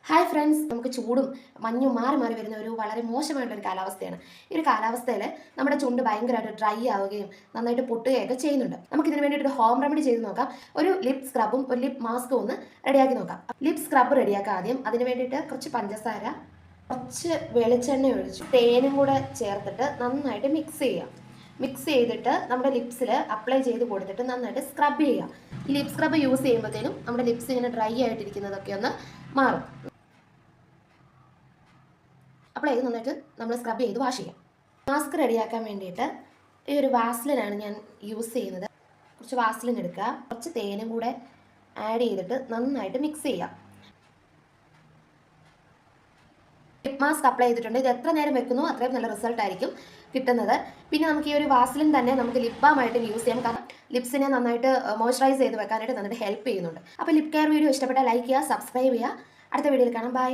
Hi friends, നമുക്ക് ചൂടും മഞ്ഞും മാറി മാറി വരുന്ന ഒരു വളരെ മോശമായിട്ടൊരു കാലാവസ്ഥയാണ്. ഈ ഒരു കാലാവസ്ഥയിൽ നമ്മുടെ ചുണ്ട് ഭയങ്കരമായിട്ട് ഡ്രൈ ആവുകയും നന്നായിട്ട് പൊട്ടുകയൊക്കെ ചെയ്യുന്നുണ്ട്. നമുക്ക് ഇതിന് വേണ്ടിയിട്ട് ഒരു ഹോം റെമഡി ചെയ്ത് നോക്കാം. ഒരു ലിപ് സ്ക്രബും ഒരു ലിപ് മാസ്കും ഒന്ന് റെഡിയാക്കി നോക്കാം. ലിപ് സ്ക്രബ് റെഡിയാക്കാം. ആദ്യം അതിന് വേണ്ടിയിട്ട് കുറച്ച് പഞ്ചസാര, കുറച്ച് വെളിച്ചെണ്ണ ഒഴിച്ച് തേനും കൂടെ ചേർത്തിട്ട് നന്നായിട്ട് മിക്സ് ചെയ്യാം. മിക്സ് ചെയ്തിട്ട് നമ്മുടെ ലിപ്സിൽ അപ്ലൈ ചെയ്ത് കൊടുത്തിട്ട് നന്നായിട്ട് സ്ക്രബ് ചെയ്യാം. ഈ ലിപ് സ്ക്രബ് യൂസ് ചെയ്യുമ്പോഴത്തേനും നമ്മുടെ ലിപ്സ് ഇങ്ങനെ ഡ്രൈ ആയിട്ടിരിക്കുന്നതൊക്കെ ഒന്ന് മാറും. അപ്ലൈ ചെയ്ത് നന്നായിട്ട് നമ്മൾ സ്ക്രബ് ചെയ്ത് വാഷ് ചെയ്യാം. മാസ്ക് റെഡിയാക്കാൻ വേണ്ടിയിട്ട് ഈ ഒരു വാസ്ലിനാണ് ഞാൻ യൂസ് ചെയ്യുന്നത്. കുറച്ച് വാസ്ലിൻ എടുക്കുക, കുറച്ച് തേനും കൂടെ ആഡ് ചെയ്തിട്ട് നന്നായിട്ട് മിക്സ് ചെയ്യാം. ലിപ് മാസ്ക് അപ്ലൈ ചെയ്തിട്ടുണ്ട്. ഇത് എത്ര നേരം വെക്കുന്നു അത്രയും നല്ല റിസൾട്ട് ആയിരിക്കും കിട്ടുന്നത്. പിന്നെ നമുക്ക് ഈ ഒരു വാസ്ലിൻ തന്നെ നമുക്ക് ലിപ് ബാം ആയിട്ട് യൂസ് ചെയ്യാം. കാരണം ലിപ്സിനെ നന്നായിട്ട് മോയ്സ്ചറൈസ് ചെയ്ത് വെക്കാനായിട്ട് നന്നായിട്ട് ഹെൽപ്പ് ചെയ്യുന്നുണ്ട്. അപ്പോൾ ലിപ് കെയർ വീഡിയോ ഇഷ്ടപ്പെട്ടാൽ ലൈക്ക് ചെയ്യുക, സബ്സ്ക്രൈബ് ചെയ്യുക. അടുത്ത വീഡിയോയിൽ കാണാം. ബൈ.